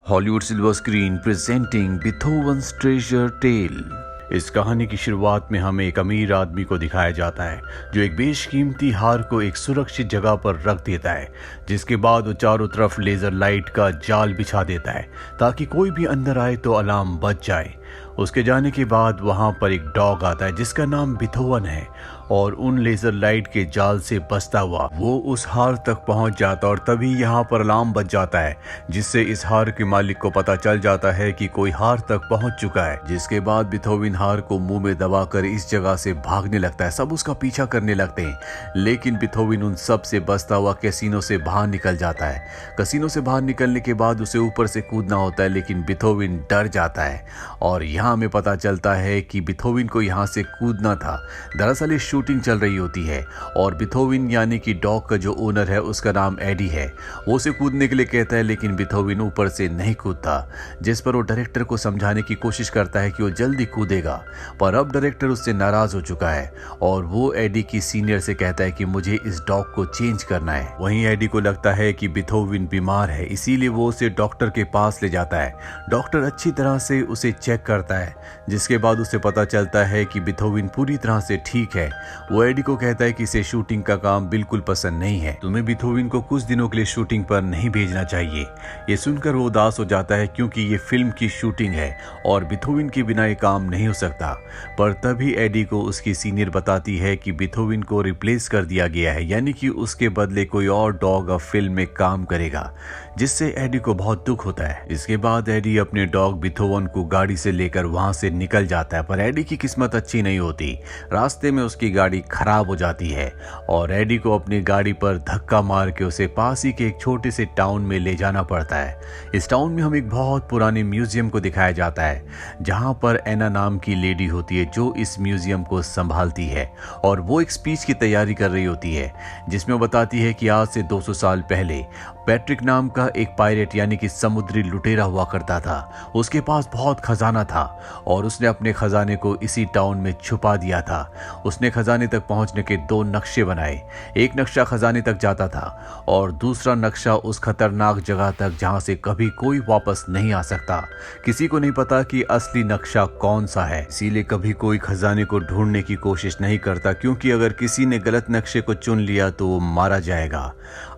Hollywood silver screen presenting Beethoven's treasure tale. इस कहानी की शुरुआत में हमें एक अमीर आदमी को दिखाया जाता है जो एक बेशकीमती हार को एक सुरक्षित जगह पर रख देता है, जिसके बाद वो चारों तरफ लेजर लाइट का जाल बिछा देता है ताकि कोई भी अंदर आए तो अलार्म बज जाए। उसके जाने के बाद वहां पर एक डॉग आता है जिसका नाम बीथोवन है और उन लेजर लाइट के जाल से बचता हुआ वो उस हार तक पहुंच जाता है और तभी यहाँ पर अलार्म बज जाता है, जिससे इस हार के मालिक को पता चल जाता है कि कोई हार तक पहुंच चुका है। जिसके बाद बीथोवन हार को मुंह में दबाकर इस जगह से भागने लगता है। सब उसका पीछा करने लगते हैं, लेकिन बीथोवन उन सब से बचता हुआ कैसीनो से बाहर निकल जाता है। कैसीनो से बाहर निकलने के बाद उसे ऊपर से कूदना होता है, लेकिन बीथोवन डर जाता है और यहाँ हमें पता चलता है कि बीथोवन को यहाँ से कूदना था। दरअसल ये शूटिंग चल रही होती है और बीथोवन यानी कि डॉग का जो ओनर है उसका नाम एडी है। वो उसे कूदने के लिए कहता है, लेकिन बीथोवन ऊपर से नहीं कूदता, जिस पर वो डायरेक्टर को समझाने की कोशिश करता है कि वो जल्दी कूदेगा। पर अब डायरेक्टर उससे नाराज हो चुका है और वो एडी की सीनियर से कहता है कि मुझे इस डॉग को चेंज करना है। वहीं एडी को लगता है कि बीथोवन बीमार है, इसीलिए वो उसे डॉक्टर के पास ले जाता है। डॉक्टर अच्छी तरह से उसे चेक करता है, जिसके बाद उसे पता चलता है कि बीथोवन पूरी तरह से ठीक है। वो एडी को कहता है कि इसे शूटिंग का काम बिल्कुल पसंद नहीं है, तुम्हें बीथोवन को कुछ दिनों के लिए शूटिंग पर नहीं भेजना चाहिए। ये सुनकर वो उदास हो जाता है क्योंकि ये फिल्म की शूटिंग है और बीथोवन के बिना ये काम नहीं हो सकता। पर तभी एडी को उसकी सीनियर बताती है कि बीथोवन को रिप्लेस कर दिया गया है, यानी कि उसके बदले कोई और डॉग अब फिल्म में काम करेगा, जिससे एडी को बहुत दुख होता है। इसके बाद एडी अपने डॉग बीथोवन को गाड़ी से लेकर वहां से निकल जाता है, पर एडी की किस्मत अच्छी नहीं होती। रास्ते में उसकी गाड़ी खराब हो जाती है और एडी को अपनी गाड़ी पर धक्का मार के उसे पास ही के एक छोटे से टाउन में ले जाना पड़ता है। इस टाउन में हम एक बहुत पुराने म्यूजियम को दिखाया जाता है, जहां पर एना नाम की लेडी होती है जो इस म्यूजियम को संभालती है और वो एक स्पीच की तैयारी कर रही होती है, जिसमें वो बताती है कि आज से 200 साल पहले पैट्रिक नाम का एक पायरेट यानी कि समुद्री लुटेरा हुआ करता था। उसके पास बहुत खजाना था और उसने अपने खजाने को इसी टाउन में छुपा दिया था। उसने खजाने तक पहुंचने के 2 नक्शे बनाए। एक नक्शा खजाने तक जाता था और दूसरा नक्शा उस खतरनाक जगह तक जहां से कभी कोई वापस नहीं आ सकता। किसी को नहीं पता कि असली नक्शा कौन सा है, इसीलिए कभी कोई खजाने को ढूंढने की कोशिश नहीं करता, क्योंकि अगर किसी ने गलत नक्शे को चुन लिया तो वो मारा जाएगा।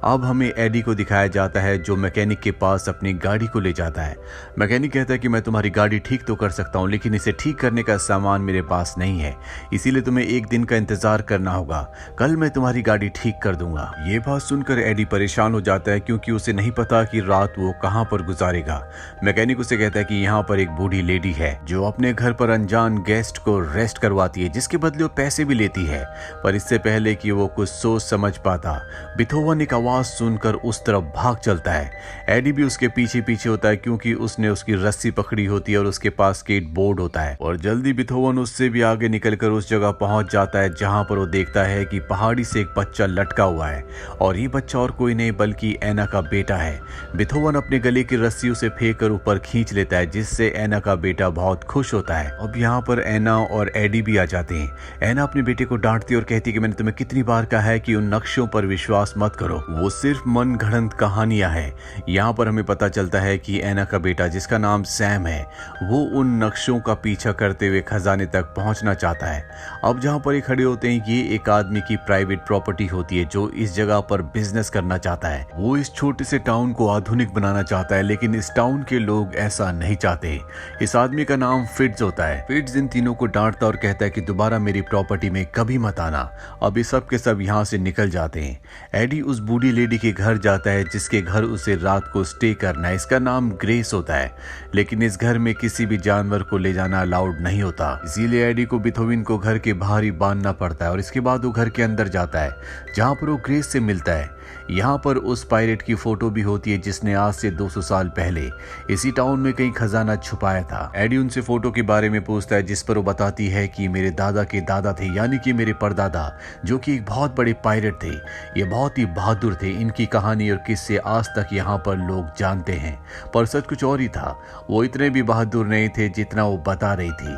अब हमें एडी को दिखाया जाता है जो मैकेनिक के पास अपनी गाड़ी को ले जाता है। मैकेनिक कहता है कि मैं तुम्हारी गाड़ी ठीक तो कर सकता हूं, लेकिन इसे ठीक करने का सामान मेरे पास नहीं है, इसीलिए तुम्हें 1 दिन का इंतजार करना होगा। कल मैं तुम्हारी गाड़ी ठीक कर दूंगा। ये बात सुनकर एडी परेशान हो जाता है, क्योंकि उसे नहीं पता कि रात वो कहां पर गुजारेगा। मैकेनिक उसे कहता है कि यहाँ पर एक बूढ़ी लेडी है जो अपने घर पर अनजान गेस्ट को रेस्ट करवाती है, जिसके बदले वो पैसे भी लेती है। पर इससे पहले कि वो कुछ सोच समझ पाता, बीथोवन एक आवाज सुनकर उस तरफ भाग चलता है। एडी भी उसके पीछे पीछे होता है, क्योंकि उसने उसकी रस्सी पकड़ी होती है और उसके पास स्केट बोर्ड होता है। और जल्दी बीथोवन उससे भी आगे निकलकर उस जगह पहुंच जाता है जहां पर वो देखता है कि पहाड़ी से एक बच्चा लटका हुआ है और ये बच्चा और कोई नहीं बल्कि एना का बेटा है। बीथोवन अपने गले की रस्सी उसे फेंक कर ऊपर खींच लेता है, जिससे एना का बेटा बहुत खुश होता है। अब यहाँ पर एना और एडी भी आ जाते हैं। एना अपने बेटे को डांटती है और कहती है कि मैंने तुम्हें कितनी बार कहा है कि उन नक्शों पर विश्वास मत करो, वो सिर्फ मन गढ़ंत कहानियां हैं। यहाँ पर हमें पता चलता है कि एना का बेटा जिसका नाम सैम है वो उन नक्शों का पीछा करते हुए खजाने तक पहुंचना चाहता है। अब जहाँ पर ये खड़े होते हैं, ये एक आदमी की प्राइवेट प्रॉपर्टी होती है जो इस जगह पर बिजनेस करना चाहता है। वो इस छोटे से टाउन को आधुनिक बनाना चाहता है, लेकिन इस टाउन के लोग ऐसा नहीं चाहते। इस आदमी का नाम फिट्ज होता है। फिट्ज इन तीनों को डांटता और कहता है कि दोबारा मेरी प्रॉपर्टी में कभी मत आना। अब ये सब के सब यहाँ से निकल जाते हैं। एडी उस बूढ़ी लेडी के घर जाता है जिसके घर उसे रात को स्टे करना है। इसका नाम ग्रेस होता है, लेकिन इस घर में किसी भी जानवर को ले जाना अलाउड नहीं होता, इसीलिए एडी को बीथोवन को घर के बाहर ही बांधना पड़ता है। और इसके बाद वो घर के अंदर जाता है जहां पर वो ग्रेस से मिलता है। यहाँ पर उस पायरेट की फोटो भी होती है जिसने आज से 200 साल पहले इसी टाउन में कहीं खजाना छुपाया था। एडी उनसे फोटो के बारे में पूछता है, जिस पर वो बताती है कि मेरे दादा के दादा थे, यानी कि मेरे परदादा, जो कि एक बहुत बड़े पायरेट थे। ये बहुत ही बहादुर थे। इनकी कहानी और किस्से आज तक यहाँ पर लोग जानते हैं। पर सच कुछ और ही था, वो इतने भी बहादुर नहीं थे जितना वो बता रही थी।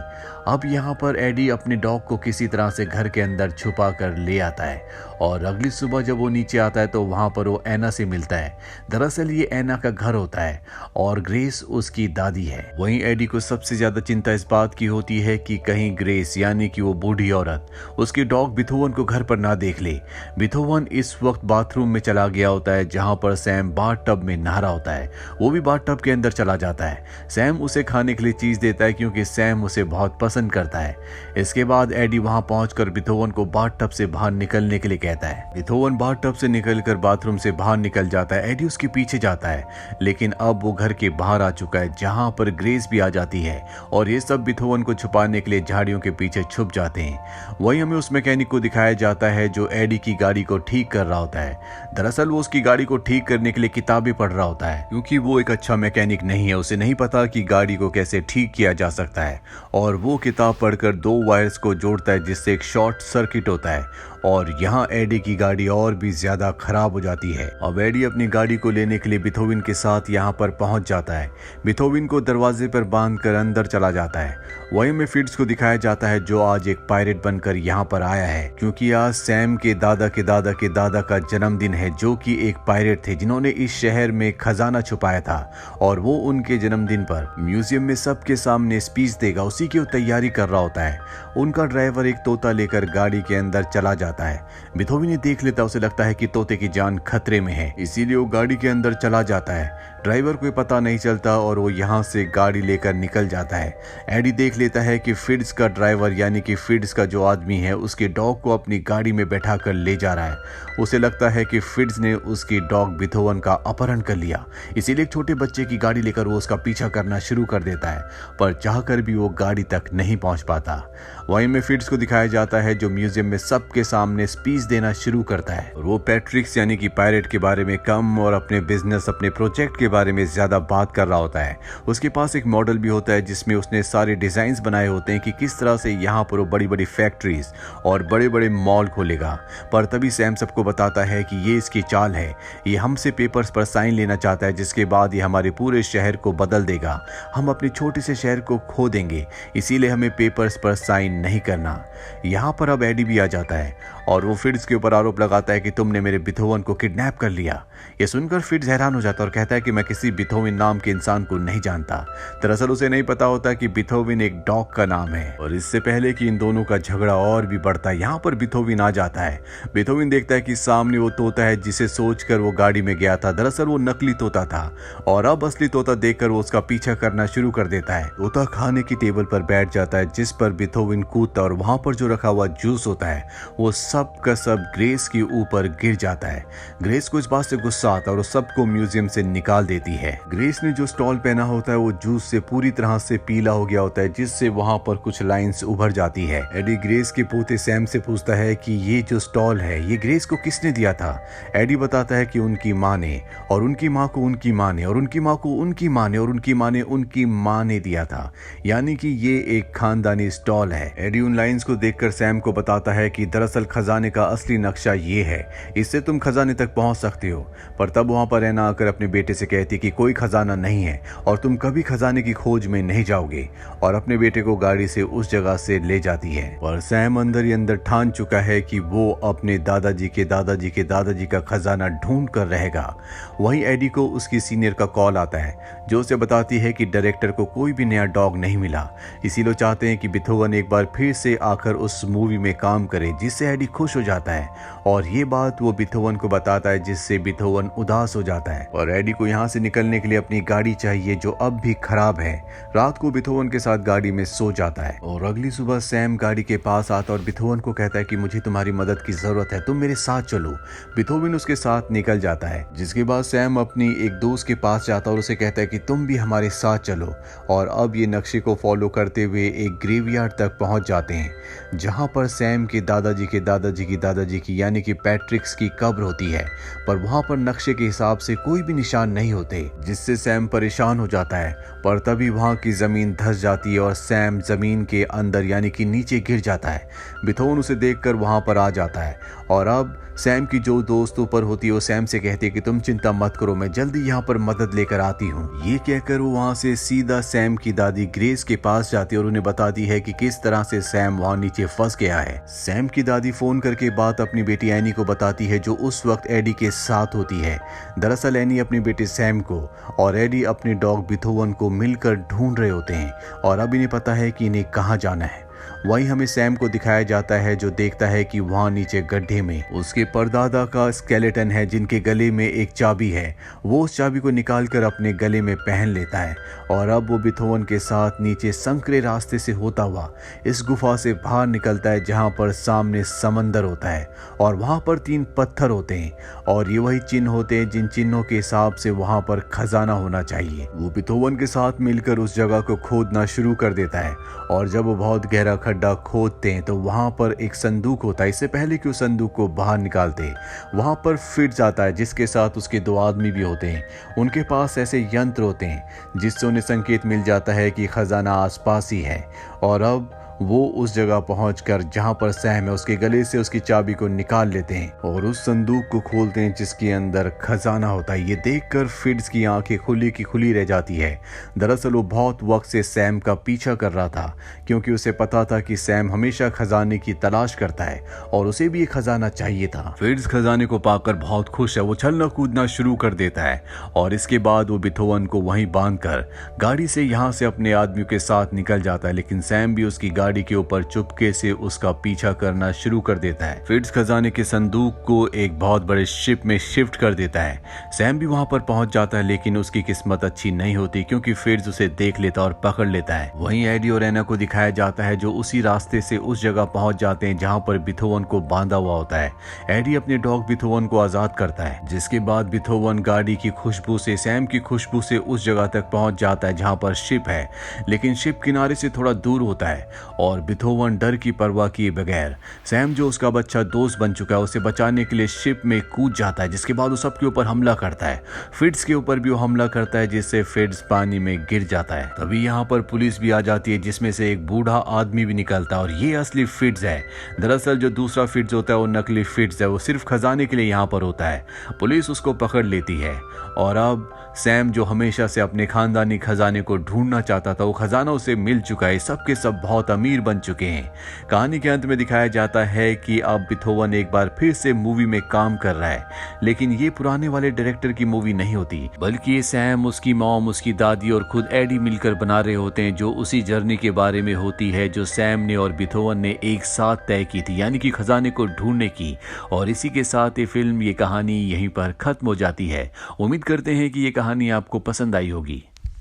अब यहाँ पर एडी अपने डॉग को किसी तरह से घर के अंदर छुपा कर ले आता है और अगली सुबह जब वो नीचे आता है तो तो वहाँ पर वो एना से मिलता है। दरअसल ये एना का घर होता है और ग्रेस उसकी दादी है। वहीं एडी को सबसे ज्यादा चिंता इस बात की होती है कि कहीं ग्रेस यानी कि वो बूढ़ी औरत उसके डॉग बिथोवन को घर पर ना देख ले। बिथोवन इस वक्त बाथरूम में चला गया होता है जहां पर सैम बाथ टब में नहा रहा होता है। वो भी बाथ टब के अंदर चला जाता है। सैम उसे खाने के लिए चीज देता है क्योंकि सैम उसे बहुत पसंद करता है। इसके बाद एडी वहां पहुंचकर बिथोवन को बाथ टब से बाहर निकलने के लिए कहता है। बिथोवन बाथ टब से निकलकर बाथरूम से बाहर निकल जाता है। एडी उसके पीछे जाता है लेकिन अब वो घर के बाहर आ चुका है जहां पर ग्रेस भी आ जाती है और ये सब बिथोवन को छुपाने के लिए झाड़ियों के पीछे छुप जाते हैं। वहीं हमें उस मैकेनिक को दिखाया जाता है जो एडी की गाड़ी को ठीक कर रहा होता है। दरअसल वो उसकी गाड़ी को ठीक करने के लिए किताबें पढ़ रहा होता है क्योंकि वो एक अच्छा मैकेनिक नहीं है। उसे नहीं पता कि गाड़ी को कैसे ठीक किया जा सकता है और वो किताब पढ़कर 2 वायर्स को जोड़ता है जिससे एक शॉर्ट सर्किट होता है और यहाँ एडी की गाड़ी और भी ज्यादा खराब हो जाती है। अब एडी अपनी गाड़ी को लेने के लिए बिथोवन के साथ यहाँ पर पहुंच जाता है। बिथोवन को दरवाजे पर बांधकर अंदर चला जाता है। वहीं में फिट्ज को दिखाया जाता है जो आज एक पायरेट बनकर यहाँ पर आया है क्योंकि आज सैम के दादा के दादा के दादा का जन्मदिन है जो कि एक पायरेट थे जिन्होंने इस शहर में खजाना छुपाया था और वो उनके जन्मदिन पर म्यूजियम में सबके सामने स्पीच देगा। उसी की तैयारी कर रहा होता है। उनका ड्राइवर एक तोता लेकर गाड़ी के अंदर चला जाता है। बिथोवन देख लेता, उसे लगता है कि तोते की जान खतरे में है, इसीलिए वो गाड़ी के अंदर चला जाता है। ड्राइवर को पता नहीं चलता और वो यहाँ से गाड़ी लेकर निकल जाता है। एडी देख लेता है कि फिट्ज का ड्राइवर यानी कि फिट्ज का जो आदमी है उसके डॉग को अपनी गाड़ी में बैठा कर ले जा रहा है। उसे लगता है कि फिट्ज ने उसकी डॉग बिथोवन का अपहरण कर लिया, इसीलिए एक छोटे बच्चे की गाड़ी लेकर वो उसका पीछा करना शुरू कर देता है पर चाहकर भी वो गाड़ी तक नहीं पहुंच पाता। वहीं में फिट्ज को दिखाया जाता है जो म्यूजियम में सबके सामने स्पीच देना शुरू करता है और वो पैट्रिक्स यानी कि पायरेट के बारे में कम और अपने बिजनेस अपने प्रोजेक्ट के बारे में ज्यादा बात कर रहा होता है। उसके पास एक मॉडल भी होता है जिसमें उसने सारे डिजाइन्स बनाए होते हैं कि किस तरह से यहाँ पर वो बड़ी बड़ी फैक्ट्रीज और बड़े बड़े मॉल खोलेगा। पर तभी सैम सबको बताता है कि ये इसकी चाल है, ये हमसे पेपर्स पर साइन लेना चाहता है जिसके बाद ये हमारे पूरे शहर को बदल देगा। हम अपने छोटे से शहर को खो देंगे, इसीलिए हमें पेपर्स पर साइन नहीं करना। यहाँ पर अब एडी भी आ जाता है और वो फिट्ज के ऊपर आरोप लगाता है कि तुमने मेरे बिथोवन को किडनैप कर लिया। ये सुनकर फिट्ज हैरान हो जाता है और कहता है कि मैं किसी बिथोवन नाम के इंसान को नहीं जानता। दरअसल उसे नहीं पता होता कि बिथोवन एक डॉग का नाम है। और इससे पहले कि इन दोनों का झगड़ा और भी बढ़ता है यहाँ पर बिथोवन आ जाता है। बिथोवन देखता है कि सामने वो तोता है जिसे सोचकर वो गाड़ी में गया था, दरअसल वो नकली तोता था और अब असली तोता देखकर वो उसका पीछा करना शुरू कर देता है। तोता खाने की टेबल पर बैठ जाता है जिस पर बिथोवन कूदता और वहां पर जो रखा हुआ जूस होता है वो सब का सब ग्रेस के ऊपर गिर जाता है। ग्रेस को इस बात से गुस्सा आता है और सबको म्यूजियम से निकाल देती है। ग्रेस ने जो स्टॉल पहना होता है वो जूस से पूरी तरह से पीला हो गया होता है जिससे वहां पर कुछ लाइंस उभर जाती है। एडी ग्रेस के पोते सैम से पूछता है कि ये जो स्टॉल है ये ग्रेस को किसने दिया था। एडी बताता है कि उनकी माँ ने और उनकी माँ को उनकी माँ ने और उनकी माँ को उनकी माँ ने और उनकी माँ ने उनकी माँ ने दिया था, यानी कि ये एक खानदानी स्टॉल है। एडी उन लाइंस को देखकर सैम को बताता है कि दरअसल खजाने का असली नक्शा ये है, इससे तुम खजाने तक पहुंच सकते हो। पर तब वहां पर एना आकर अपने बेटे से कहती कि कोई खजाना नहीं है और तुम कभी खजाने की खोज में नहीं जाओगे और अपने बेटे को गाड़ी से उस जगह से ले जाती है। और सैम अंदर ही अंदर ठान चुका है कि वो अपने दादाजी के दादाजी के दादाजी का खजाना ढूंढ कर रहेगा। वहीं एडी को उसकी सीनियर का कॉल आता है जो उसे बताती है कि डायरेक्टर को कोई भी नया डॉग नहीं मिला, इसीलिए चाहते हैं कि बिथोवन एक बार फिर से आकर उस मूवी में काम करे, जिससे एडी खुश हो जाता है और ये बात वो बिथोवन को बताता है जिससे बिथोवन उदास हो जाता है। और एडी को यहाँ से निकलने के लिए अपनी गाड़ी चाहिए जो अब भी खराब है। रात को बिथोवन के साथ गाड़ी में सो जाता है और अगली सुबह सैम गाड़ी के पास आता और बिथोवन को कहता है कि मुझे तुम्हारी मदद की जरूरत है, तुम मेरे साथ चलो। बिथोवन उसके साथ निकल जाता है, जिसके बाद सैम अपनी एक दोस्त के पास जाता और उसे कहता है कि तुम भी हमारे साथ चलो। और अब ये नक्शे को फॉलो करते हुए एक ग्रेवयार्ड तक पहुंच जाते हैं जहां पर सैम के दादाजी के दादाजी की दादाजी की यानी कि पैट्रिक्स की कब्र होती है, पर वहां पर नक्शे के हिसाब से कोई भी निशान नहीं होते, जिससे सैम परेशान हो जाता है। पर तभी वहां की जमीन धंस जाती है और सैम जमीन के अंदर यानी कि नीचे गिर जाता है। बिथोवन उसे देखकर वहां पर आ जाता है और अब सैम की जो दोस्त ऊपर होती है वो सैम से कहती है कि तुम चिंता मत करो, मैं जल्दी यहाँ पर मदद लेकर आती हूँ। ये कहकर वो वहाँ से सीधा सैम की दादी ग्रेस के पास जाती है और उन्हें बताती है कि किस तरह से सैम वहाँ नीचे फंस गया है। सैम की दादी फोन फ़ोन करके बात अपनी बेटी एनी को बताती है, जो उस वक्त एडी के साथ होती है। दरअसल एनी अपनी बेटे सैम को और एडी अपने डॉग बिथोवन को मिलकर ढूंढ रहे होते हैं और अब इन्हें पता है कि इन्हें कहाँ जाना है। वहीं हमें सैम को दिखाया जाता है, जो देखता है कि वहां नीचे गड्ढे में उसके परदादा का स्केलेटन है, जिनके गले में एक चाबी है। वो उस चाबी को निकालकर अपने गले में पहन लेता है और अब वो बिथोवन के साथ नीचे संकरे रास्ते से होता हुआ इस गुफा से बाहर निकलता है, जहां पर सामने समंदर होता है और वहां पर 3 पत्थर होते हैं और ये वही चिन्ह होते हैं जिन चिन्हों के हिसाब से वहां पर खजाना होना चाहिए। वो बिथोवन के साथ मिलकर उस जगह को खोदना शुरू कर देता है और जब वो बहुत गहरा खड्डा खोदते हैं तो वहां पर एक संदूक होता है। इससे पहले कि उस संदूक को बाहर निकालते वहां पर फिट्ज आता है, जिसके साथ उसके 2 आदमी भी होते हैं। उनके पास ऐसे यंत्र होते हैं जिससे उन्हें संकेत मिल जाता है कि खजाना आसपास ही है और अब वो उस जगह पहुंचकर जहां पर सैम है उसके गले से उसकी चाबी को निकाल लेते हैं और उस संदूक को खोलते हैं जिसके अंदर खजाना होता है। ये देखकर फिट्ज की आंखें खुली की खुली रह जाती है। दरअसल वो बहुत वक्त से सैम का पीछा कर रहा था, क्योंकि उसे पता था कि सैम हमेशा खजाने की तलाश करता है और उसे भी ये खजाना चाहिए था। फिट्ज खजाने को पाकर बहुत खुश है। वो छलना कूदना शुरू कर देता है और इसके बाद वो बिथोवन को वहीं बांधकर गाड़ी से यहाँ से अपने आदमियों के साथ निकल जाता है, लेकिन सैम भी उसकी गाड़ी के ऊपर चुपके से उसका पीछा करना शुरू कर देता है। फिट्ज खजाने के संदूक को एक बहुत बड़े शिप में शिफ्ट कर देता है। सैम भी वहां पर पहुंच जाता है, लेकिन उसकी किस्मत अच्छी नहीं होती, क्योंकि फिट्ज उसे देख लेता और पकड़ लेता है। वहीं एडी और एना को दिखाया जाता है, जो उसी रास्ते से उस जगह पहुंच जाते हैं जहां पर बिथोवन को बांधा हुआ होता है। एडी अपने डॉग बिथोवन को आजाद करता है, जिसके बाद बिथोवन गाड़ी की खुशबू से, सैम की खुशबू से उस जगह तक पहुंच जाता है जहां पर शिप है, लेकिन शिप किनारे से थोड़ा दूर होता है और बिथोवन डर की परवाह किए बगैर सैम, जो उसका बच्चा दोस्त बन चुका है, उसे बचाने के लिए शिप में कूद जाता है, जिसके बाद वो सबके ऊपर हमला करता है। फिट्ज के ऊपर भी वो हमला करता है, जिससे फिट्ज पानी में गिर जाता है। तभी यहाँ पर पुलिस भी आ जाती है, जिसमें से एक बूढ़ा आदमी भी निकलता है और ये असली फिट्ज है। दरअसल जो दूसरा फिट्ज होता है वो नकली फिट्ज है, वो सिर्फ खजाने के लिए यहाँ पर होता है। पुलिस उसको पकड़ लेती है और अब सैम, जो हमेशा से अपने खानदानी खजाने को ढूंढना चाहता था, वो खजाना उसे मिल चुका है। सबके सब बहुत अमीर बन चुके हैं। कहानी के अंत में दिखाया जाता है कि अब बिथोवन एक बार फिर से मूवी में काम कर रहा है, लेकिन ये पुराने वाले डायरेक्टर की मूवी नहीं होती, बल्कि ये सैम, उसकी मॉम, उसकी दादी और खुद एडी मिलकर बना रहे होते हैं, जो उसी जर्नी के बारे में होती है जो सैम ने और बिथोवन ने एक साथ तय की थी, यानी कि खजाने को ढूंढने की। और इसी के साथ ये फिल्म, ये कहानी यहीं पर खत्म हो जाती है। उम्मीद करते हैं कि ये कहानी आपको पसंद आई होगी।